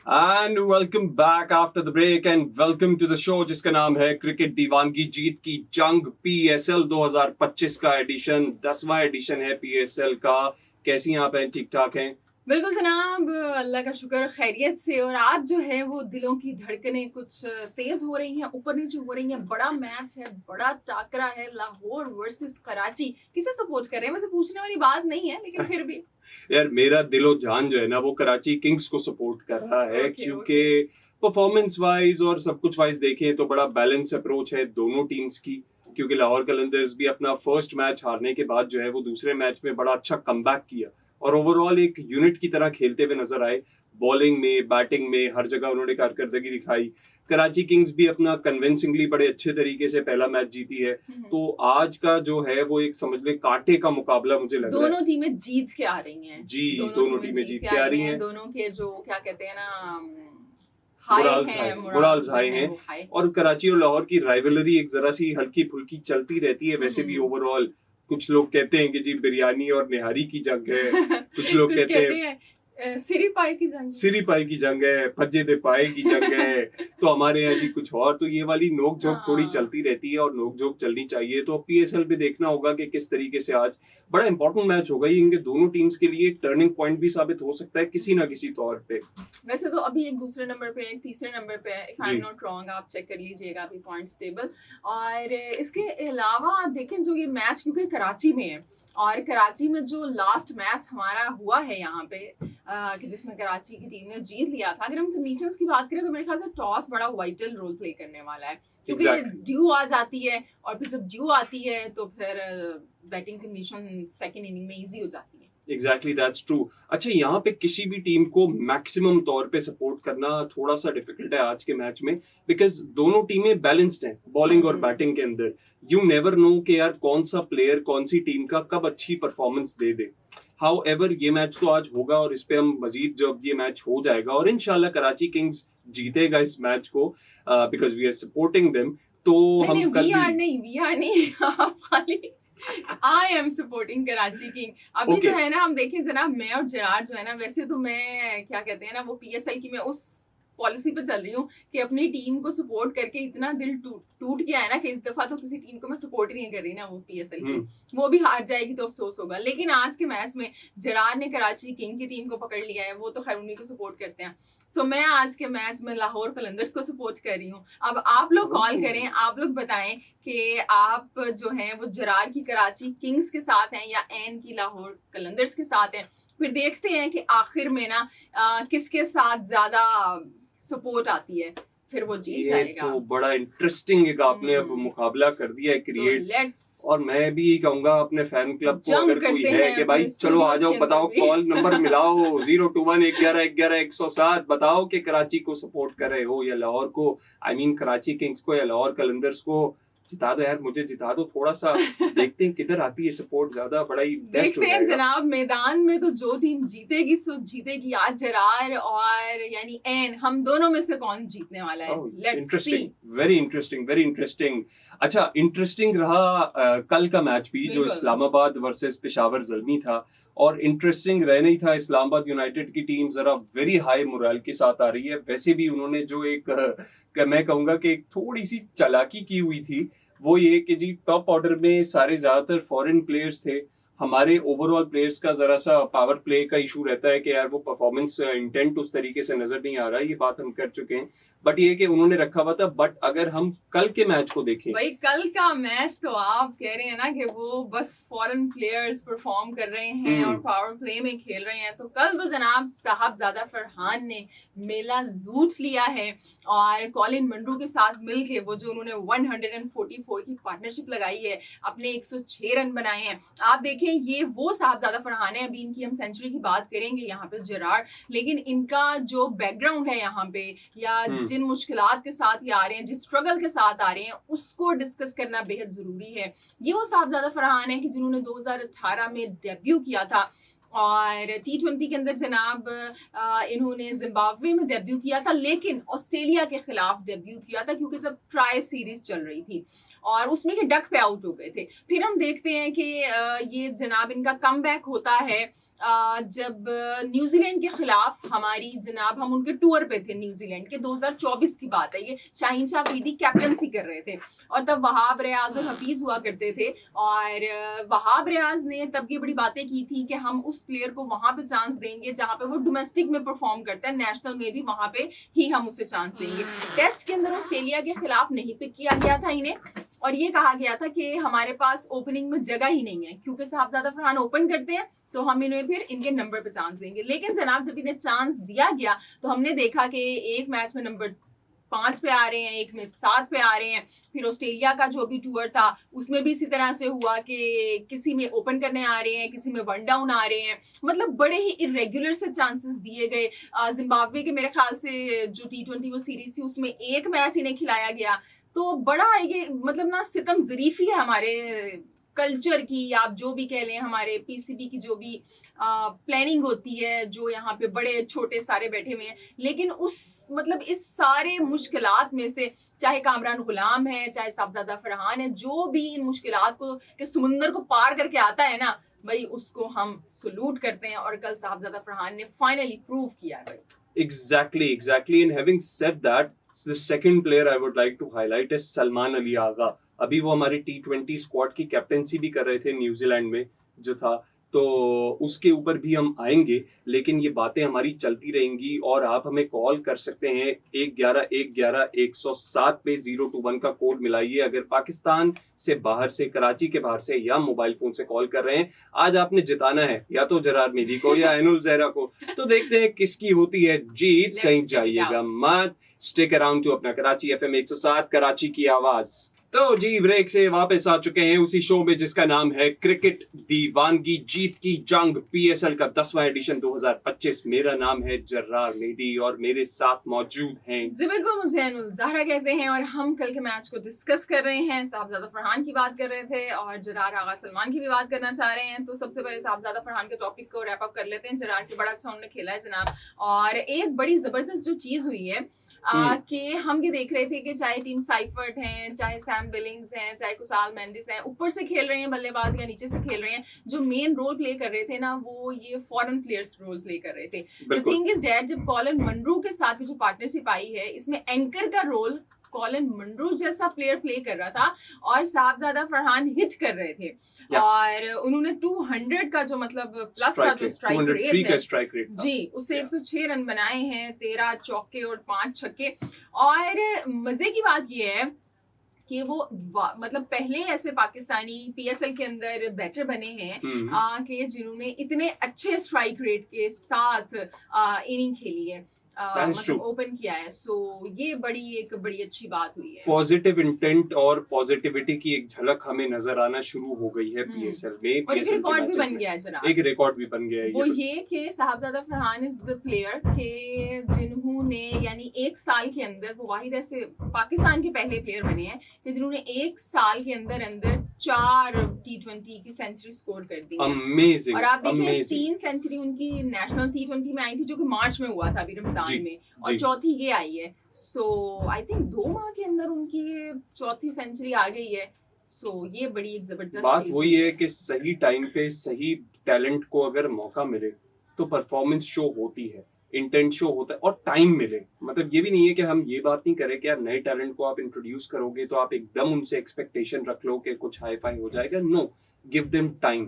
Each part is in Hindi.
And welcome back after the break and welcome to the show जिसका नाम है क्रिकेट दीवानगी जीत की जंग पीएसएल 2025 का एडिशन 10वां एडिशन है पीएसएल का। कैसी हैं आप? हैं ठीक ठाक हैं? बिल्कुल जनाब, अल्लाह का शुक्र खैरियत से। और आज जो है वो दिलों की धड़कनें कुछ तेज हो रही हैं, ऊपर नीचे हो रही हैं। बड़ा मैच है, बड़ा टाकरा है, लाहौर वर्सेस कराची। किसे सपोर्ट कर रहे हैं? वैसे पूछने वाली बात नहीं है, लेकिन फिर भी यार मेरा दिलो जान जो है ना वो कराची किंग्स को सपोर्ट कर रहा है क्योंकि परफॉर्मेंस वाइज और सब कुछ वाइज देखें तो बड़ा बैलेंस अप्रोच है दोनों टीम्स की। क्योंकि लाहौर कलंदर्स भी अपना फर्स्ट मैच हारने के बाद जो है वो दूसरे मैच में बड़ा अच्छा कमबैक किया और ओवरऑल एक यूनिट की तरह खेलते हुए नजर आए। बॉलिंग में, बैटिंग में, हर जगह उन्होंने कारकर्दगी दिखाई। कराची किंग्स भी अपना कन्विंसिंगली बड़े अच्छे तरीके से पहला मैच जीती है। तो आज का जो है वो एक समझ ले कांटे का मुकाबला मुझे लग रहा है। दोनों टीमें जीत के आ रही हैं। जी, दोनों टीमें जीत के आ रही हैं। दोनों के जो क्या कहते हैं ना, मोराल्स हाई हैं। और कराची और लाहौर की राइवलरी एक जरा सी हल्की फुल्की चलती रहती है। वैसे भी ओवरऑल कुछ लोग कहते हैं कि जी बिरयानी और निहारी की जंग है, कुछ लोग कहते हैं सिरी पाई की जंग है, फज्जे दे पाए की जंग है। तो हमारे यहाँ जी कुछ और। तो ये वाली नोक झोंक थोड़ी चलती रहती है और नोक झोंक चलनी चाहिए। तो पीएसएल पे देखना होगा कि किस तरीके से आज बड़ा इंपॉर्टेंट मैच होगा। ये इनके दोनों टीम्स के लिए एक टर्निंग पॉइंट भी साबित हो सकता है किसी ना किसी तौर पे। वैसे तो अभी एक दूसरे नंबर पे, एक तीसरे नंबर पे, if I am not wrong, आप चेक कर लीजिएगा अभी पॉइंट्स टेबल। और इसके अलावा देखें जो ये मैच क्योंकि कराची में है और कराची में जो लास्ट मैच हमारा हुआ है यहाँ पे कि जिसमें कराची की टीम ने जीत लिया था। अगर हम कंडीशंस की बात करें तो मेरे ख्याल से टॉस बड़ा वाइटल रोल प्ले करने वाला है क्योंकि ड्यू आ जाती है और फिर जब ड्यू आती है तो फिर बैटिंग कंडीशन सेकंड इनिंग में इजी हो जाती है। Exactly that's true. अच्छा, यहाँ पे किसी भी टीम को मैक्सिमम तौर पे सपोर्ट करना थोड़ा सा डिफिकल्ट है आज के मैच में बिकॉज दोनों टीमें बैलेंस्ड हैं बॉलिंग और बैटिंग के अंदर। यू नेवर नो कि यार कौन सा प्लेयर कौन सी टीम का कब अच्छी परफॉर्मेंस दे दे। हाउएवर ये मैच तो आज होगा और इस पे हम मजीद जब ये मैच हो जाएगा और इंशाल्लाह कराची किंग्स जीतेगा इस मैच को because we are supporting them. तो हम वी आर नहीं आप खाली I am supporting Karachi King. अभी जो है ना हम देखें जनाब, मैं और जरार जो है ना, वैसे तो मैं क्या कहते हैं ना वो पीएसएल की मैं उस पॉलिसी पे चल रही हूँ कि अपनी टीम को सपोर्ट करके इतना दिल टूट गया है ना कि इस दफा तो किसी टीम को मैं सपोर्ट ही नहीं कर रही ना वो पीएसएल की। वो भी हार जाएगी तो अफसोस होगा। लेकिन आज के मैच में जरार ने कराची किंग की टीम को पकड़ लिया है, वो तो खैर उन्हीं को सपोर्ट करते हैं। सो मैं आज के मैच में लाहौर कलंदर्स को सपोर्ट कर रही हूँ। अब आप लोग कॉल करें, आप लोग बताएं कि आप जो हैं वो जरार की कराची किंग्स के साथ हैं या एन की लाहौर कलंदर्स के साथ हैं। फिर देखते हैं कि आखिर में ना किसके साथ ज्यादा सपोर्ट आती है, फिर वो जीत जाएगा। तो बड़ा इंटरेस्टिंग एक आपने अब मुकाबला कर दिया है क्रिएट। और मैं भी कहूंगा अपने फैन क्लब को अगर कोई है कि भाई चलो आ जाओ, बताओ कॉल नंबर मिलाओ 02111110107 बताओ कि कराची को सपोर्ट कर रहे हो या लाहौर को, आई मीन कराची किंग्स को या लाहौर कलंदर्स को। जिता दो यार, मुझे जिता दो थोड़ा सा। देखते हैं किधर आती है सपोर्ट ज्यादा, बड़ा ही बेस्ट हो जाएगा। जनाब मैदान में तो जो टीम जीतेगी सो जीतेगी। आज जरार और यानी एन, हम दोनों में से कौन जीतने वाला है? Let's see. Very interesting. अच्छा, इंटरेस्टिंग रहा कल का मैच भी जो इस्लामाबाद वर्सेस पेशावर ज़ल्मी था। और इंटरेस्टिंग रहना ही था। इस्लामाबाद यूनाइटेड की टीम जरा वेरी हाई मोरल के साथ आ रही है। वैसे भी उन्होंने जो एक मैं कहूंगा कि एक थोड़ी सी चालाकी की हुई थी वो ये कि जी टॉप ऑर्डर में सारे ज्यादातर फॉरेन प्लेयर्स थे। हमारे ओवरऑल प्लेयर्स का जरा सा पावर प्ले का इशू रहता है कि यार वो परफॉर्मेंस इंटेंट उस तरीके से नजर नहीं आ रहा है। ये बात हम कर चुके हैं, बट ये कि उन्होंने रखा हुआ था। बट अगर हम कल के मैच को देखें, भाई कल का मैच तो आप कह रहे हैं ना कि वो बस फॉरेन प्लेयर्स परफॉर्म कर रहे हैं और पावर प्ले में खेल रहे हैं। तो कल तो जनाब साहबजादा फरहान ने मेला लूट लिया है और कॉलिन मंड्रू के साथ मिलके वो जो उन्होंने 144 की पार्टनरशिप लगाई है, अपने 106 रन बनाए हैं। आप देखें ये वो साहबजादा फरहान है। अभी इनकी हम सेंचुरी की बात करेंगे यहाँ पे जरार, लेकिन इनका जो बैकग्राउंड है यहाँ पे या जिन मुश्किलात के साथ ये आ रहे हैं, जिस स्ट्रगल के साथ आ रहे हैं, उसको डिस्कस करना बेहद जरूरी है। ये वो साहबजादा फरहान है कि जिन्होंने 2018 में डेब्यू किया था और T20 के अंदर जनाब इन्होंने जिम्बाब्वे में डेब्यू किया था, लेकिन ऑस्ट्रेलिया के खिलाफ डेब्यू किया था क्योंकि जब ट्राई सीरीज चल रही थी और उसमें ये डक पे आउट हो गए थे। फिर हम देखते हैं कि ये जनाब इनका कमबैक होता है जब न्यूजीलैंड के खिलाफ हमारी जनाब हम उनके टूर पे थे न्यूजीलैंड के 2024 की बात है, ये शाहीन शाह अफरीदी कैप्टनसी कर रहे थे और तब वहाब रियाज और हफीज हुआ करते थे। और वहाब रियाज ने तब ये बड़ी बातें की थी कि हम उस प्लेयर को वहां पे चांस देंगे जहां पे वो डोमेस्टिक में परफॉर्म करता है, नेशनल में भी वहां पे ही हम उसे चांस देंगे। टेस्ट के अंदर ऑस्ट्रेलिया के खिलाफ नहीं पिक किया गया था इन्हें, और ये कहा गया था कि हमारे पास ओपनिंग में जगह ही नहीं है, क्योंकि साहबजादा फरहान ओपन करते हैं तो हम इन्हें फिर इनके नंबर पे चांस देंगे। लेकिन जनाब जब इन्हें चांस दिया गया तो हमने देखा कि एक मैच में नंबर 5 पे आ रहे हैं, एक में 7 पे आ रहे हैं। फिर ऑस्ट्रेलिया का जो भी टूर था उसमें भी इसी तरह से हुआ कि किसी में ओपन करने आ रहे हैं, किसी में वन डाउन आ रहे हैं, मतलब बड़े ही इरेगुलर से चांसेस दिए गए। जिम्बाब्वे के मेरे ख्याल से जो T20 वो सीरीज थी उसमें एक मैच इन्हें खिलाया गया। तो बड़ा ये मतलब ना सितम ज़रीफी है हमारे कल्चर की, आप जो भी कह लें, हमारे पीसीबी की जो भी प्लानिंग होती है, जो यहाँ पे बड़े छोटे सारे बैठे हुए हैं। लेकिन उस मतलब इस सारे मुश्किलात में से चाहे कामरान गुलाम है, चाहे साहबजादा फरहान है, जो भी इन मुश्किलात को के समुंदर को पार करके आता है ना भाई, उसको हम सलूट करते हैं। और कल साहबजादा फरहान ने फाइनली प्रूव किया है भाई। Exactly. And having said that, the second player I would like to highlight is Salman Ali Agha. अभी वो हमारी T20 स्क्वाड की कैप्टेंसी भी कर रहे थे न्यूजीलैंड में जो था, तो उसके ऊपर भी हम आएंगे। लेकिन ये बातें हमारी चलती रहेंगी और आप हमें कॉल कर सकते हैं 111-111-107 पे 021 का कोड मिलाइए अगर पाकिस्तान से बाहर से, कराची के बाहर से या मोबाइल फोन से कॉल कर रहे हैं। आज आपने जिताना है या तो जरार मेदी को या एनुल जहरा को, तो देखते हैं किसकी होती है जीत। कहीं जाइएगा मत, स्टिक अराउंड टू अपना कराची FM 107 कराची की आवाज। तो जी ब्रेक से वापस आ चुके हैं उसी शो में जिसका नाम है क्रिकेट दीवानगी जीत की जंग, PSL का 10वां एडिशन 2025। मेरा नाम है जर्रार मेदी और मेरे साथ मौजूद हैं जी बिल्कुल, मुझे एनुल ज़हरा कहते हैं और हम कल के मैच को डिस्कस कर रहे हैं। साहबजादा फरहान की बात कर रहे थे और जरार आगा सलमान की भी बात करना चाह रहे हैं। तो सबसे पहले साहबजादा फरहान के टॉपिक को रैप अप कर लेते हैं। जरार की बड़ा अच्छा उन्होंने खेला है जनाब, और एक बड़ी जबरदस्त जो चीज हुई है कि हम ये देख रहे थे कि चाहे टीम साइफर्ट हैं, चाहे सैम बिलिंग्स हैं, चाहे कुसाल मेंडिस हैं, ऊपर से खेल रहे हैं बल्लेबाज या नीचे से खेल रहे हैं, जो मेन रोल प्ले कर रहे थे ना वो ये फॉरेन प्लेयर्स रोल प्ले कर रहे थे। द थिंग इज दैट जब कॉलिन मनरो के साथ जो पार्टनरशिप आई है, इसमें एंकर का रोल कॉलिन मनरो जैसा प्लेयर प्ले कर रहा था और साहबजादा फरहान हिट कर रहे थे। और उन्होंने 200 का जो मतलब प्लस का जो स्ट्राइक रेट है जी, उससे 106 रन बनाए हैं, 13 चौके और 5 छक्के। और मजे की बात ये है कि वो मतलब पहले ऐसे पाकिस्तानी PSL के अंदर बैटर बने हैं कि जिन्होंने इतने अच्छे स्ट्राइक रेट के साथ इनिंग खेली है, मतलब ओपन किया है। सो ये एक बड़ी अच्छी बात हुई है। पॉजिटिव इंटेंट और पॉजिटिविटी की एक झलक हमें नजर आना शुरू हो गई है PSL में। और एक रिकॉर्ड भी बन गया है जनाब, एक रिकॉर्ड भी बन गया है वो ये कि साहबजादा फरहान इज द प्लेयर के जिन्होंने यानी एक साल के अंदर, वो वाहिद ऐसे पाकिस्तान के पहले प्लेयर बने हैं कि जिन्होंने एक साल के अंदर 4 T20 की सेंचुरी स्कोर कर दी है। अमेजिंग। और आप देखें 3 सेंचुरी उनकी नेशनल T20 में आई थी जो कि मार्च में हुआ था अभी रमजान में, और चौथी ये आई है। सो आई थिंक 2 माह के अंदर उनकी चौथी सेंचुरी आ गई है। सो ये बड़ी एक जबरदस्त बात वही है कि सही टाइम पे सही टैलेंट को अगर मौका मिले तो परफॉर्मेंस शो होती है, इंटेंट शो होता है और टाइम मिले। मतलब ये भी नहीं है कि हम ये बात नहीं करें कि यार नए टैलेंट को आप इंट्रोड्यूस करोगे तो आप एकदम उनसे एक्सपेक्टेशन रख लो कि कुछ हाई फाई हो जाएगा। No, give them time.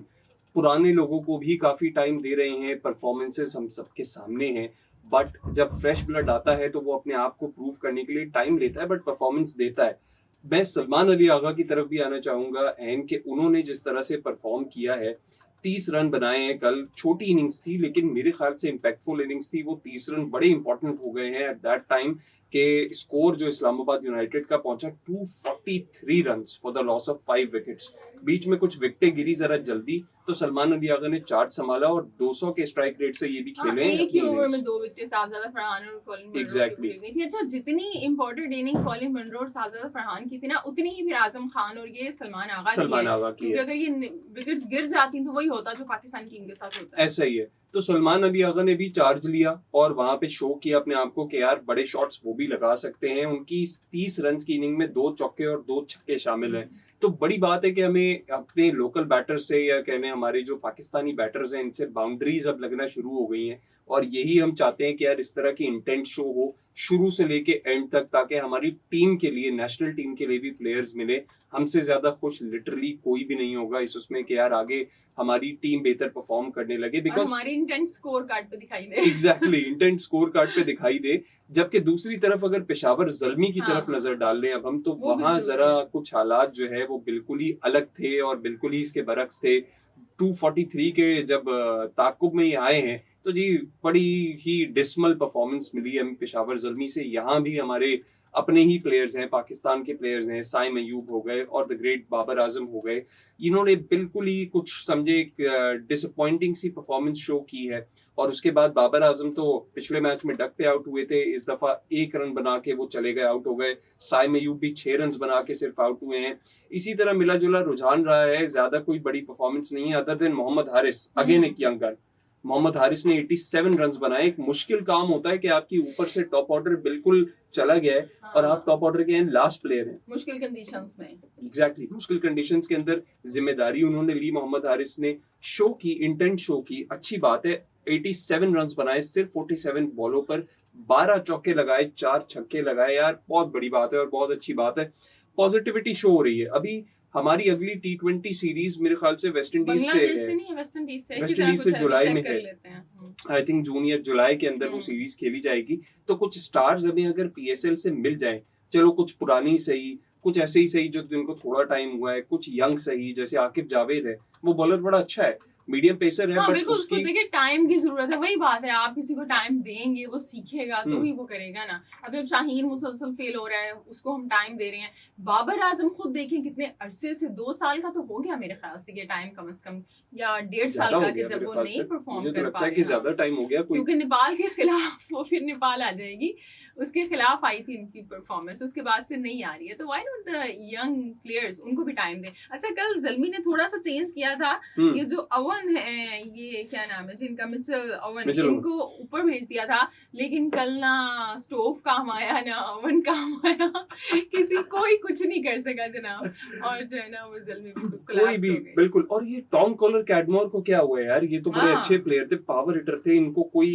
पुराने लोगों को भी काफी टाइम दे रहे हैं, परफॉर्मेंसेस हम सबके सामने हैं, बट जब फ्रेश ब्लड आता है तो वो अपने आप को प्रूव करने के लिए टाइम लेता है बट परफॉर्मेंस देता है। मैं सलमान अली आगा की तरफ भी आना चाहूंगा एंड कि उन्होंने जिस तरह से परफॉर्म किया है, 30 रन बनाए हैं कल। छोटी इनिंग्स थी लेकिन मेरे ख्याल से इम्पैक्टफुल इनिंग्स थी। वो 30 रन बड़े इंपॉर्टेंट हो गए हैं एट दैट टाइम के स्कोर जो इस्लामाबाद यूनाइटेड का पहुंचा 243 runs for the loss of 5 wickets. बीच में कुछ विकेटें गिरी जरा जल्दी, तो सलमान अली आगा ने चार्ज संभाला और 200 के स्ट्राइक रेट से ये भी खेले हैं। एक ही ओवर में 2 विकेट साहबजादा फरहान और कॉलिन मनरो एग्जैक्टली की थी। अच्छा, जितनी इंपॉर्टेंट इनिंग कॉलिन मनरो और साहबजादा फरहान की थी ना, उतनी ही फिर आजम खान और ये सलमान आगा की है। क्योंकि अगर ये विकेट्स गिर जाती तो वही होता जो पाकिस्तान टीम के साथ होता है। ऐसा ही है। तो सलमान अली आगा ने भी चार्ज लिया और वहां पे शो किया अपने आप को कि यार बड़े शॉट्स वो भी लगा सकते हैं। उनकी 30 रन की इनिंग में 2 चौके और 2 छक्के शामिल हैं। तो बड़ी बात है कि हमें अपने लोकल बैटर्स से या कहने हमारे जो पाकिस्तानी बैटर्स हैं इनसे बाउंड्रीज अब लगना शुरू हो गई हैं, और यही हम चाहते हैं कि यार इस तरह की इंटेंट शो हो शुरू से लेके एंड तक, ताकि हमारी टीम के लिए, नेशनल टीम के लिए भी प्लेयर्स मिले। हमसे ज्यादा खुश लिटरली कोई भी नहीं होगा इस उसमें कि यार आगे हमारी टीम बेहतर परफॉर्म करने लगे, बिकॉज हमारी इंटेंट स्कोर कार्ड पे दिखाई दे। एग्जैक्टली, इंटेंट स्कोर कार्ड पे दिखाई दे। जबकि दूसरी तरफ अगर पेशावर ज़ल्मी की तरफ नजर डाल लें अब हम, तो वहां जरा कुछ हालात जो है वो बिल्कुल ही अलग थे और बिल्कुल ही इसके बरक्स थे। 243 के जब ताकुब में ये आए हैं तो जी बड़ी ही डिस्मल परफॉर्मेंस मिली हमें पेशावर ज़ल्मी से। यहाँ भी हमारे अपने ही प्लेयर्स हैं, पाकिस्तान के प्लेयर्स हैं, साइम अयूब हो गए और द ग्रेट बाबर आजम हो गए, इन्होंने बिल्कुल ही कुछ समझे डिसअपॉइंटिंग सी परफॉर्मेंस शो की है। और उसके बाद बाबर आजम तो पिछले मैच में डक पे आउट हुए थे, इस दफा 1 रन बना के वो चले गए, आउट हो गए। साइम अयूब भी 6 रन बना के सिर्फ आउट हुए हैं। इसी तरह मिला जुला रुझान रहा है, ज्यादा कोई बड़ी परफॉर्मेंस नहीं है other than Mohammad Haris, again एक यंग गन। मोहम्मद हारिस ने 87 रन बनाए। एक मुश्किल काम होता है कि आपकी ऊपर से टॉप ऑर्डर बिल्कुल चला गया है और आप टॉप ऑर्डर के लास्ट प्लेयर हैं मुश्किल कंडीशंस में। एग्जैक्टली, मुश्किल कंडीशंस के अंदर जिम्मेदारी उन्होंने ली। मोहम्मद हारिस ने शो की, इंटेंट शो की, अच्छी बात है। 87 रन बनाए सिर्फ 47 बॉलों पर, 12 चौके लगाए, 4 छक्के लगाए, यार बहुत बड़ी बात है और बहुत अच्छी बात है। पॉजिटिविटी शो हो रही है। अभी हमारी अगली T20 सीरीज मेरे ख्याल से वेस्ट इंडीज से है, वेस्ट इंडीज से जुलाई में है, आई थिंक जून या जुलाई के अंदर वो सीरीज खेली जाएगी। तो कुछ स्टार्स अभी अगर PSL से मिल जाएं, चलो कुछ पुरानी सही, कुछ ऐसे ही सही जो जिनको थोड़ा टाइम हुआ है, कुछ यंग सही, जैसे आकिब जावेद है, वो बॉलर बड़ा अच्छा है, मीडियम पेसर है, बट उसको देखिए टाइम की जरूरत है। वही बात है, आप किसी को टाइम देंगे वो सीखेगा तो ही वो करेगा ना। अभी अब शाहीन मुसलसल फेल हो रहा है, उसको हम टाइम दे रहे हैं। बाबर आजम खुद देखें कितने अरसे से, 2 साल का तो हो गया मेरे ख्याल से ये टाइम कम से कम, या 1.5 साल का, कि जब वो नहीं परफॉर्म कर पा रहे, ज्यादा टाइम हो गया क्योंकि नेपाल के खिलाफ वो फिर नेपाल आ जाएगी, उसके खिलाफ आई थी इनकी परफॉर्मेंस, उसके बाद से नहीं आ रही है। तो why not the young players, उनको भी टाइम दें। अच्छा, कल ज़ल्मी ने थोड़ा सा चेंज किया था, ये जो अवन है, ये क्या नाम है जिनका, मिचेल अवन, इनको ऊपर भेज दिया था, लेकिन कल ना स्टोव काम आया ना अवन काम आया, किसी कोई कुछ नहीं कर सका जनाब। और जो है ना वो ज़ल्मी कोई भी बिल्कुल। और ये टॉम कॉलर कैडमोर को क्या हुआ है यार, ये तो बड़े अच्छे प्लेयर थे, पावर हिटर थे, इनको कोई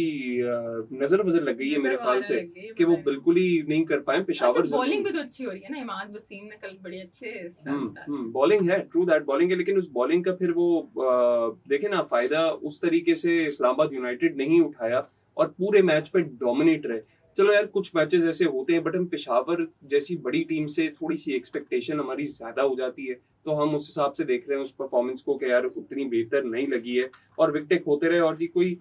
नजर वजर लग गई है मेरे ख्याल से कि वो बिल्कुल ही नहीं कर पाए। पेशावर बॉलिंग भी तो अच्छी हो रही है ना, इमाद वसीम ने कल बड़े अच्छे बॉलिंग है, ट्रू दैट बॉलिंग है, लेकिन उस बॉलिंग का फिर वो देखे ना फायदा उस तरीके से इस्लामाबाद यूनाइटेड नहीं उठाया और पूरे मैच पे डोमिनेट रहे। चलो यार कुछ मैचेस ऐसे होते हैं, बट हम पेशावर जैसी बड़ी टीम से थोड़ी सी एक्सपेक्टेशन हमारी ज्यादा हो जाती है, तो हम उस हिसाब से देख रहे हैं उस परफॉर्मेंस को कि यार उतनी बेहतर नहीं लगी है और विकेट होते रहे। और जी कोई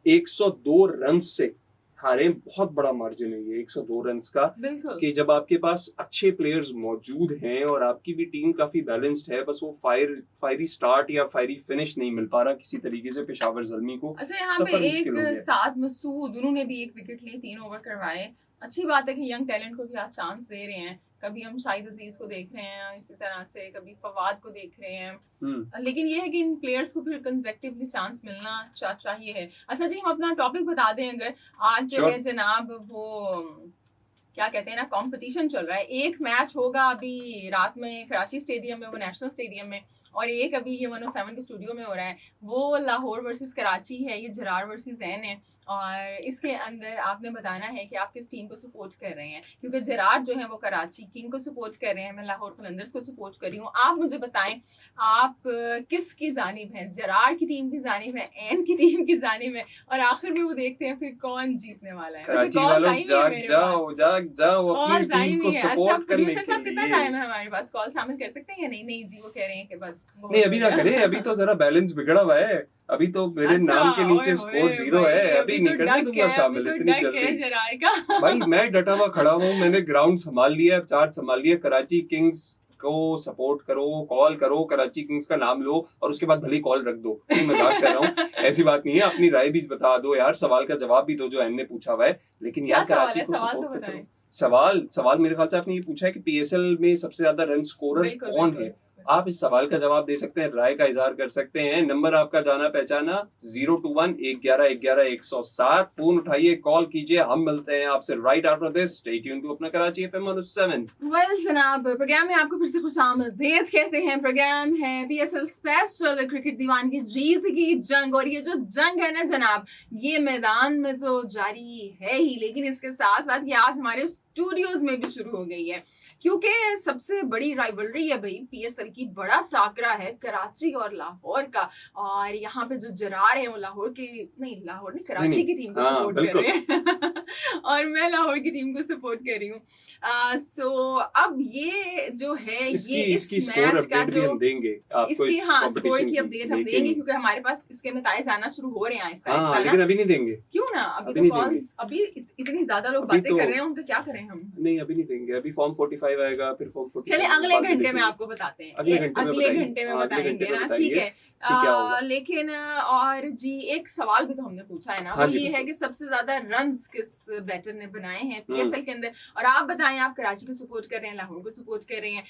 102 रन से हारे, बहुत बड़ा मार्जिन है ये 102 रन का, कि जब आपके पास अच्छे प्लेयर्स मौजूद हैं और आपकी भी टीम काफी बैलेंस्ड है, बस वो फायरी स्टार्ट या फायरी फिनिश नहीं मिल पा रहा किसी तरीके से पेशावर ज़ल्मी को। अच्छा, यहाँ पे एक साथ मसूद, उन्होंने भी एक विकेट लिए, 3 ओवर करवाए। अच्छी बात है कि यंग टैलेंट को भी आप चांस दे रहे हैं। कभी हम शाहिद अजीज को देख रहे हैं इसी तरह से, कभी फवाद को देख रहे हैं, लेकिन ये है कि इन प्लेयर्स को फिर कंसेक्टिवली चांस मिलना चाहिए है। अच्छा जी, हम अपना टॉपिक बता दें। अगर आज जो है जनाब वो क्या कहते हैं ना, कंपटीशन चल रहा है। एक मैच होगा अभी रात में कराची स्टेडियम में, वो नेशनल स्टेडियम में, और एक अभी ये 107 के स्टूडियो में हो रहा है, वो लाहौर वर्सेस कराची है, ये जरार वर्सेस एन है। और इसके अंदर आपने बताना है कि आप किस टीम को सपोर्ट कर रहे हैं, क्योंकि जरार जो है वो कराची किंग को सपोर्ट कर रहे हैं, मैं लाहौर कलंदर्स को सपोर्ट कर रही हूँ। आप मुझे बताएं आप किसकी जानिब हैं, जरार की टीम की जानिब है, एन की टीम की जानिब है, और आखिर में वो देखते हैं फिर कौन जीतने वाला है। कराची वालों जाओ अपनी टीम को सपोर्ट करने के लिए। कितना टाइम है हमारे पास, कॉल शामिल कर सकते हैं या नहीं? नहीं जी, वो कह रहे हैं कि बस नहीं अभी ना करें, अभी तो जरा बैलेंस बिगड़ा हुआ है, अभी तो मेरे नाम के नीचे स्कोर 0 है, अभी नहीं करने दूंगा शामिल इतनी जल्दी। भाई मैं डटा हुआ खड़ा हूँ, मैंने ग्राउंड संभाल लिया, चार्ज संभाल लिया। कराची किंग्स को सपोर्ट करो, कॉल करो, कराची किंग्स का नाम लो और उसके बाद भले कॉल रख दो। मजाक कर रहा हूँ, ऐसी बात नहीं है। अपनी राय भी बता दो यार, सवाल का जवाब भी दो जो एन ने पूछा हुआ है, लेकिन यार कराची को सपोर्ट करो। सवाल मेरे ख्याल से आपने ये पूछा है कि PSL में सबसे ज्यादा रन स्कोरर कौन है, आप इस सवाल का जवाब दे सकते हैं, राय का इजहार कर सकते हैं। नंबर आपका जाना पहचाना 021-111-107। फोन उठाइए, कॉल कीजिए, हम मिलते हैं आपसे right after this. Stay tuned to अपना कराची FM 107। वेल जनाब, प्रोग्राम में आपको फिर से खुशामदीद कहते हैं। प्रोग्राम है PSL स्पेशल क्रिकेट दीवान की जीत की जंग, और ये जो जंग है ना जनाब, ये मैदान में तो जारी है ही, लेकिन इसके साथ साथ ये आज हमारे स्टूडियोज में भी शुरू हो गई है, क्योंकि सबसे बड़ी राइवलरी है भाई PSL की। बड़ा टाकरा है कराची और लाहौर का, और यहाँ पे जो जरार है वो लाहौर नहीं कराची की टीम को सपोर्ट कर रहे हैं और मैं लाहौर की टीम को सपोर्ट कर रही हूँ। सो अब ये जो है ये इस मैच का जो हम देंगे आपको, इसकी स्कोर की अपडेट हम देंगे, क्योंकि हमारे पास इसके नतीजे आना शुरू हो रहे हैं आहिस्ता, लेकिन अभी नहीं देंगे। क्यों ना, अभी तो कॉल्स, अभी इतनी ज्यादा लोग बातें कर रहे हैं, उनका क्या करें हम। नहीं, अभी नहीं देंगे, अभी फॉर्म 45 आएगा, फिर फॉर्म 46। चलिए अगले घंटे में आपको बताते हैं, अगले घंटे में बताएंगे ना, ठीक है। लेकिन और जी एक सवाल भी तो हमने पूछा है ना, वो ये है कि सबसे ज्यादा रन्स किस बैटर ने बनाए हैं PSL के अंदर। और आप बताएं, आप कराची को सपोर्ट कर रहे हैं, लाहौर को सपोर्ट कर रहे हैं,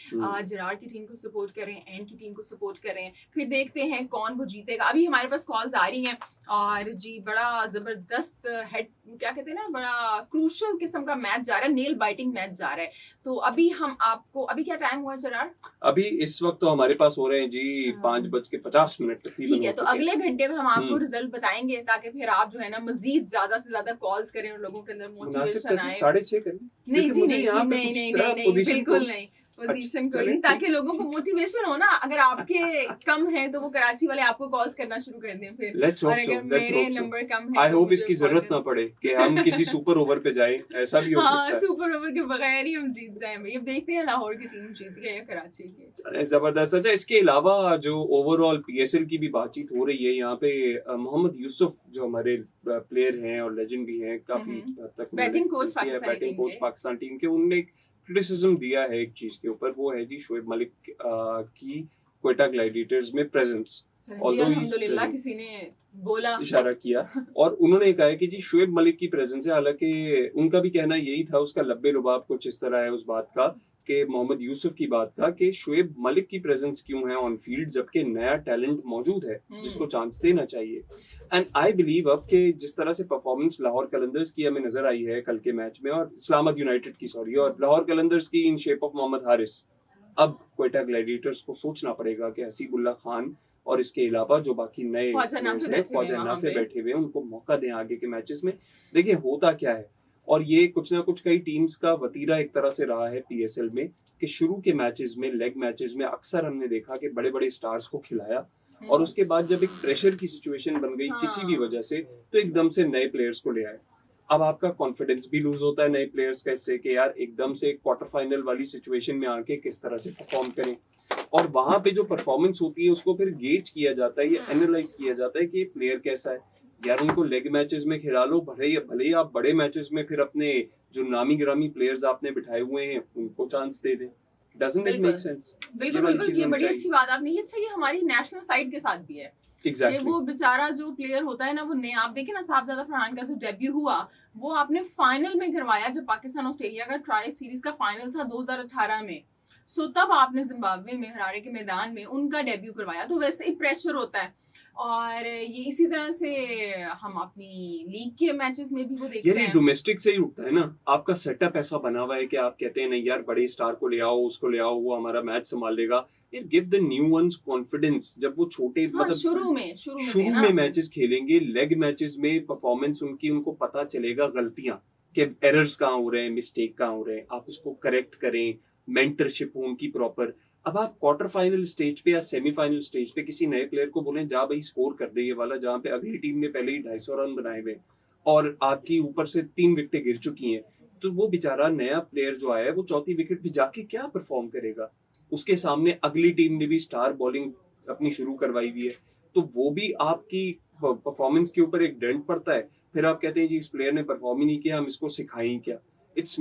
जरार की टीम को सपोर्ट कर रहे हैं, एन की टीम को सपोर्ट कर रहे हैं, फिर देखते हैं कौन वो जीतेगा। अभी हमारे पास कॉल्स आ रही हैं, और जी बड़ा जबरदस्त हेड क्या कहते हैं ना, बड़ा क्रूशल किस्म का मैच जा रहा है, नेल बाइटिंग मैच जा रहा है। तो अभी हम आपको, अभी क्या टाइम हुआ जरार? अभी इस वक्त तो हमारे पास हो रहे हैं जी 5:50 ठीक है, तो अगले घंटे में हम आपको रिजल्ट बताएंगे, ताकि फिर आप जो है ना मजीद ज्यादा से ज्यादा कॉल्स करें और लोगों के अंदर मोटिवेशन आए। 6:30 करें? नहीं जी, नहीं, बिल्कुल नहीं, पोजीशन कोई नहीं, ताकि लोगों को मोटिवेशन हो ना। अगर आपके कम है तो वो कराची वाले आपको कॉल्स करना शुरू कर दें फिर, और अगर मेरे नंबर कम है, आई होप इसकी जरूरत ना पड़े कि हम किसी सुपर ओवर पे जाएं, ऐसा भी हो सकता है। सुपर ओवर के बगैर ही हम जीत जाएं भाई। अब देखते हैं लाहौर की टीम जीत गई या कराची की। जबरदस्त। अच्छा, इसके अलावा जो ओवरऑल PSL की भी बातचीत हो रही है, यहाँ पे मोहम्मद यूसुफ जो हमारे प्लेयर हैं और लेजेंड भी हैं, काफी हद तक बैटिंग कोच पाकिस्तान टीम के, उनने क्रिटिसिज्म दिया है एक चीज के ऊपर, वो है जी शोएब मलिक की क्वेटा ग्लैडिएटर्स में प्रेजेंस। अल्हम्दुलिल्लाह किसी ने बोला, इशारा किया, और उन्होंने कहा कि जी शोएब मलिक की प्रेजेंस है। हालांकि उनका भी कहना यही था, उसका लब्बे लुबाब कुछ इस तरह है उस बात का, कि मोहम्मद यूसुफ की बात का, कि शोएब मलिक की प्रेजेंस क्यों है ऑन फील्ड, जबकि नया टैलेंट मौजूद है जिसको चांस देना चाहिए। एंड आई बिलीव अब कि जिस तरह से परफॉर्मेंस लाहौर कलंदर्स की हमें नजर आई है कल के मैच में, और इस्लामाबाद यूनाइटेड की और लाहौर कलंदर्स की in shape of Mohammad Haris, अब क्वेटा ग्लैडिएटर्स को सोचना पड़ेगा कि हसीबुल्लाह खान और इसके अलावा जो बाकी नए ख्वाजा नाफे बैठे हुए हैं, उनको मौका दें आगे के मैचेस में। देखिए होता क्या है, और ये कुछ ना कुछ कई टीम्स का वतीरा एक तरह से रहा है PSL में, कि शुरू के मैचेस में, लेग मैचेस में अक्सर हमने देखा कि बड़े बड़े स्टार्स को खिलाया, और उसके बाद जब एक प्रेशर की सिचुएशन बन गई किसी भी वजह से, तो एकदम से नए प्लेयर्स को ले आए। अब आपका कॉन्फिडेंस भी लूज होता है नए प्लेयर्स का, इससे कि यार एकदम से क्वार्टर फाइनल वाली सिचुएशन में आके किस तरह से परफॉर्म करें, और वहां पे जो परफॉर्मेंस होती है उसको फिर गेज किया जाता है, या एनालाइज किया जाता है कि ये प्लेयर कैसा है। यार उनको लेग मैचेस में खिला लो, भले ही आप बड़े मैचेस में फिर अपने जो नामी गिरामी प्लेयर्स आपने बिठाए हुए हैं उनको चांस दे दें। Doesn't it make sense? बिल्कुल, ये बड़ी अच्छी बात आपने, ये अच्छा, ये हमारी नेशनल साइड के साथ भी है। Exactly. वो बेचारा जो प्लेयर होता है ना, वो नया, आप देखें ना, साहबजादा फरहान का जो डेब्यू हुआ वो आपने फाइनल में करवाया, जब पाकिस्तान ऑस्ट्रेलिया का ट्राई सीरीज का फाइनल था 2018 में। सो तब आपने जिम्बाब्वे में हरारे के मैदान में उनका डेब्यू करवाया, तो वैसे ही प्रेशर होता है। और ये इसी तरह से हम अपनी लीग के मैचेस में भी वो देखते हैं। डोमेस्टिक से ही उठता है ना, आपका सेटअप ऐसा बना हुआ है कि आप कहते हैं नहीं यार बड़े स्टार को ले आओ, उसको ले आओ, वो हमारा मैच संभाल लेगा। It give the new ones confidence. जब वो छोटे मतलब शुरू में मैचेस खेलेंगे, लेग मैचेस में परफॉर्मेंस उनकी, उनको पता चलेगा गलतियां कि एरर्स कहाँ हो रहे हैं, मिस्टेक कहाँ हो रहे हैं, आप उसको करेक्ट करें, मेंटरशिप हो उनकी प्रॉपर। अब आप क्वार्टर फाइनल स्टेज पे या सेमीफाइनल स्टेज पे किसी नए प्लेयर को बोलें जा भाई स्कोर कर दे ये वाला, जहाँ पे अगली टीम ने पहले ही 250 रन बनाए हुए और आपकी ऊपर से 3 विकेटें गिर चुकी हैं, तो वो बेचारा नया प्लेयर जो आया है वो चौथी विकेट पे जाके क्या परफॉर्म करेगा। उसके सामने अगली टीम ने भी स्टार बॉलिंग अपनी शुरू करवाई हुई है, तो वो भी आपकी परफॉर्मेंस के ऊपर एक डेंट पड़ता है। फिर आप कहते हैं जी इस प्लेयर ने परफॉर्म ही नहीं किया, हम इसको सिखाएं क्या। इट्स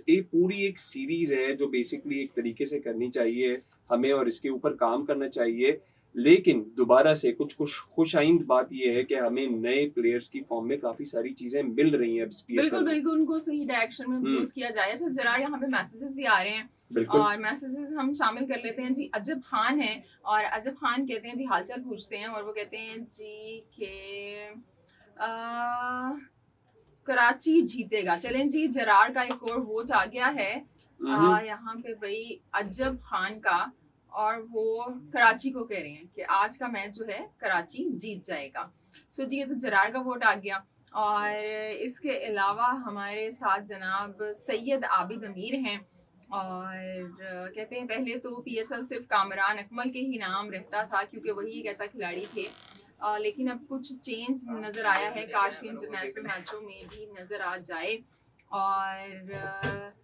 पूरी एक सीरीज है जो बेसिकली एक तरीके से करनी चाहिए हमें, और इसके ऊपर काम करना चाहिए लेकिन दोबारा से कुछ खुशाइंद बात यह है कि हमें नए प्लेयर्स की फॉर्म में काफी सारी चीजें मिल रही हैं बिल्कुल बिल्कुल, उनको सही डायरेक्शन में यूज किया जाए। तो जरा यहाँ पे मैसेजेस भी आ रहे हैं और मैसेजेस हम शामिल कर लेते हैं जी। अजब खान है और अजब खान कहते हैं जी हालचाल पूछते हैं और वो कहते हैं जी के कराची जीतेगा। चलें जी, जरार का एक और वोट आ गया है यहाँ पे भाई अजब खान का, और वो कराची को कह रहे हैं कि आज का मैच जो है कराची जीत जाएगा। सो जी, ये तो जरार का वोट आ गया। और इसके अलावा हमारे साथ जनाब सैयद आबिद अमीर हैं और कहते हैं पहले तो पीएसएल सिर्फ कामरान अकमल के ही नाम रहता था क्योंकि वही एक ऐसा खिलाड़ी थे, लेकिन अब कुछ चेंज नज़र आया है, काश के इंटरनेशनल मैचों में भी नज़र आ जाए। और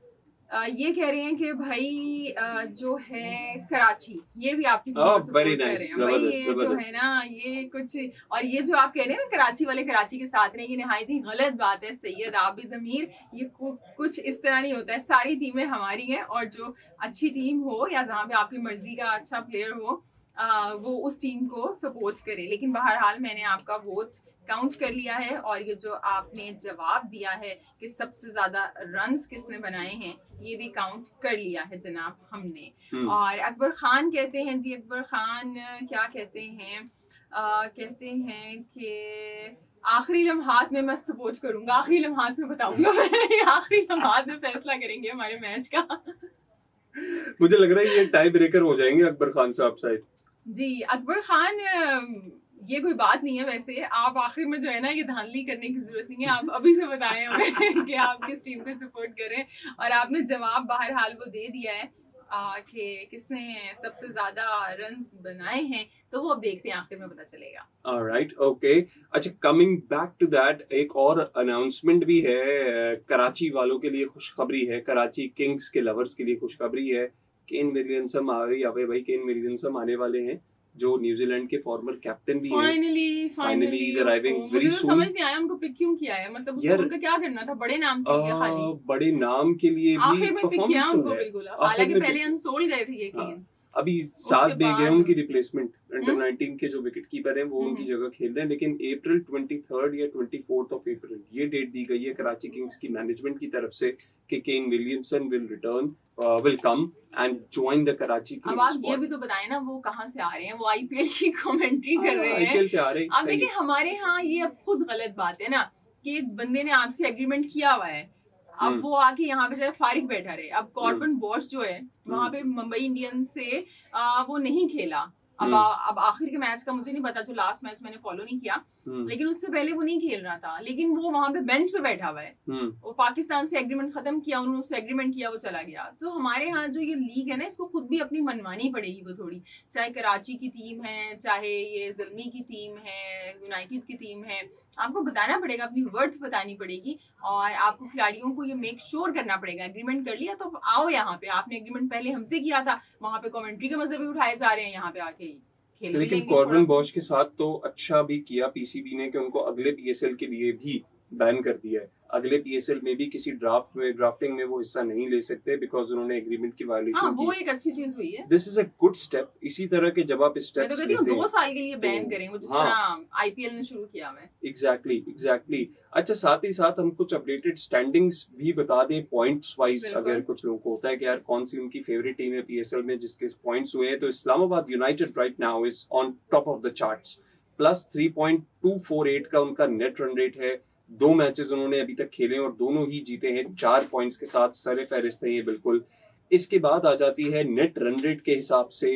ये कह रहे हैं कि भाई जो है कराची, ये भी आपकी वेरी नाइस, भाई ये जो है ना ये कुछ, और ये जो आप कह रहे हैं ना कराची वाले कराची के साथ रहे, ये नहायत ही गलत बात है सैयद आबिद अमीर। ये कुछ इस तरह नहीं होता है, सारी टीमें हमारी हैं और जो अच्छी टीम हो या जहाँ पे आपकी मर्जी का अच्छा प्लेयर हो वो उस टीम को सपोर्ट करे। लेकिन बहरहाल मैंने आपका वोट काउंट कर लिया है और ये जो आपने जवाब दिया है कि सबसे ज्यादा रन्स किसने बनाए हैं, ये भी काउंट कर लिया है जनाब हमने। और अकबर खान कहते हैं जी, अकबर खान क्या कहते हैं, कहते हैं कि आखिरी लम्हात में मैं सपोर्ट करूंगा, आखिरी लम्हात में बताऊंगा मैं आखिरी लम्हात में फैसला करेंगे हमारे मैच का। मुझे लग रहा है ये टाई ब्रेकर हो जाएंगे अकबर खान साहब शायद। जी, अकबर खान ये कोई बात नहीं है। वैसे आप आखिर में जो है ना ये धांधली करने की जरूरत नहीं है, आप अभी से बताएं हमें कि आप किस टीम को सपोर्ट करें। और आपने जवाब बहरहाल वो दे दिया है कि किसने सबसे ज्यादा रन्स बनाए हैं, तो वो अब देखते हैं, आखिर में पता चलेगा। Alright, okay. अच्छा, कमिंग बैक टू दैट, एक और अनाउंसमेंट भी है कराची वालों के लिए, खुशखबरी है, कराची किंग्स के लवर्स के लिए खुशखबरी है। केन विलियमसन भाई केन विलियमसन आने वाले हैं, जो न्यूजीलैंड के फॉर्मर कैप्टन भी हैं। Finally is arriving very soon. समझ नहीं आया उनको पिक क्यों किया है, मतलब उसको उनका क्या करना था, बड़े नाम के लिए खाली? बड़े नाम के लिए भी आखिर में पिक किया उनको, बिल्कुल। हालांकि पहले अनसोल्ड गए थे ये केन, अभी सात बेगे उनकी रिप्लेसमेंट अंडर 19 के जो विकेट कीपर हैं वो उनकी जगह खेल रहे हैं। लेकिन अप्रैल 23 या 24 ऑफ अप्रैल ये डेट दी गई है कराची किंग्स की मैनेजमेंट की तरफ से कि Kane Williamson will come and join the Karachi Kings. अब आप ये भी तो बताएं ना वो कहाँ से आ रहे हैं, वो आईपीएल की कमेंट्री कर रहे हैं, आईपीएल से आ रहे हैं। अब देखिए हमारे यहाँ ये अब खुद गलत बात है ना कि एक बंदे ने आपसे एग्रीमेंट किया हुआ है, अब वो आके यहाँ पे चाहे फारिग बैठा रहे। अब कॉर्बन बॉश जो है वहां पे मुंबई इंडियंस से वो नहीं खेला। अब आखिर के मैच का मुझे नहीं पता, जो लास्ट मैच मैंने फॉलो नहीं किया, लेकिन उससे पहले वो नहीं खेल रहा था, लेकिन वो वहां पे बेंच पे बैठा हुआ है। वो पाकिस्तान से एग्रीमेंट खत्म किया, उन्होंने उससे एग्रीमेंट किया, वो चला गया। तो हमारे यहाँ जो ये लीग है ना, इसको खुद भी अपनी मनमानी पड़ेगी वो थोड़ी, चाहे कराची की टीम है, चाहे ये ज़ल्मी की टीम है, यूनाइटेड की टीम है, आपको बताना पड़ेगा, अपनी वर्थ बतानी पड़ेगी और आपको खिलाड़ियों को ये मेक श्योर करना पड़ेगा। एग्रीमेंट कर लिया तो आओ यहाँ पे, आपने एग्रीमेंट पहले हमसे किया था, वहां पे कमेंट्री के मजे भी उठाए जा रहे हैं, यहाँ पे आके खेल। लेकिन कॉर्बन बॉश के साथ तो अच्छा भी किया पीसीबी ने कि उनको अगले पीएसएल के लिए भी बैन कर दिया है। अगले पीएसएल में भी किसी ड्राफ्टिंग में वो हिस्सा नहीं ले सकते बिकॉज उन्होंने एग्रीमेंट की वायलेशन की। वो एक अच्छी चीज हुई है। This is a good step. इसी तरह के जब आप स्टेप्स लेते हैं 2 साल के लिए बैन करें, वो जिस तरह आईपीएल ने शुरू किया है। एग्जैक्टली। अच्छा, साथ ही साथ हम कुछ अपडेटेड स्टैंडिंग्स भी बता दें पॉइंट्स वाइज, अगर कुछ लोगों को होता है कि यार कौन सी उनकी फेवरेट टीम है पीएसएल में जिसके पॉइंट्स हुए हैं, तो Islamabad United right now is on top of the charts. Plus 3.248 का उनका नेट रन रेट है। 2 मैचेस उन्होंने अभी तक खेले और दोनों ही जीते हैं 4 पॉइंट्स के साथ, सरे फहरिस्त है ये बिल्कुल। इसके बाद आ जाती है नेट रन रेट के हिसाब से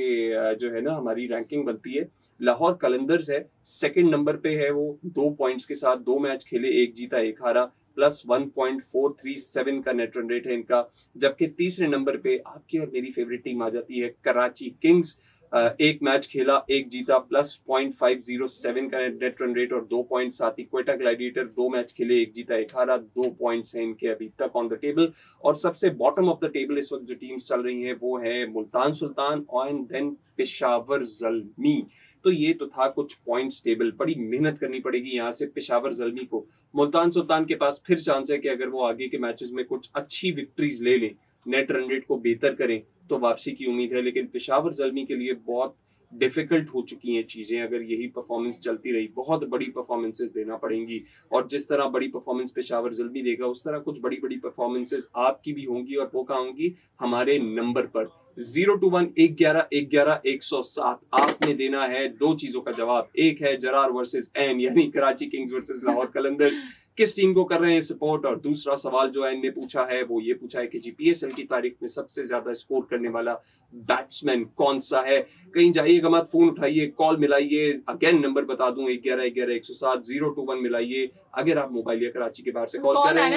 जो है ना हमारी रैंकिंग बनती है। लाहौर कलंदर्स है सेकंड नंबर पे है, वो 2 पॉइंट्स के साथ, 2 मैच खेले, 1 जीता 1 हारा, प्लस 1.437 का नेट रन रेट है इनका। जबकि तीसरे नंबर पे आपकी और मेरी फेवरेट टीम आ जाती है कराची किंग्स। 1 मैच खेला, 1 जीता, प्लस 0.507 का नेट रन रेट और 2 पॉइंट्स। साथ ही क्वेटा ग्लैडिएटर 2 मैच खेले, 1 जीता 1 हारा, 2 पॉइंट्स हैं इनके अभी तक ऑन द टेबल। और सबसे बॉटम ऑफ द टेबल इस वक्त जो टीम्स चल रही हैं वो है Multan sultan and then Peshawar Zalmi. तो ये तो था कुछ पॉइंट्स टेबल। बड़ी मेहनत करनी पड़ेगी यहाँ से पेशावर ज़ल्मी को। मुल्तान सुल्तान के पास फिर चांस है कि अगर वो आगे के मैचेस में कुछ अच्छी विक्ट्रीज ले लें, नेट रन रेट को बेहतर करें, तो वापसी की उम्मीद है। लेकिन पेशावर ज़ल्मी के लिए बहुत डिफिकल्ट हो चुकी हैं चीजें। अगर यही परफॉर्मेंस चलती रही, बहुत बड़ी परफॉर्मेंसेस देना पड़ेंगी, और जिस तरह बड़ी परफॉर्मेंस पेशावर ज़ल्मी देगा उस तरह कुछ बड़ी बड़ी परफॉर्मेंसेस आपकी भी होंगी, और वो कहाँ होंगी? हमारे नंबर पर 021111107। आपने देना है दो चीजों का जवाब। एक है जरार वर्सेस एन, यानी कराची किंग्स वर्सेस लाहौर कलंदर्स, किस टीम को कर रहे हैं सपोर्ट। और दूसरा सवाल जो एन ने पूछा है वो ये पूछा है कि जीपीएसएल की तारीख में सबसे ज्यादा स्कोर करने वाला बैट्समैन कौन सा है। कहीं जाइएगा मत, फोन उठाइए, कॉल मिलाइए। अगेन नंबर बता दूं, 11111107 021 मिलाइए अगर आप मोबाइल या कराची के बाहर से कॉल कर रहे हैं।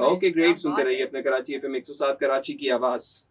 ओके ग्रेट, सुनते रहिए अपने कराची एफएम 107, कराची की आवाज।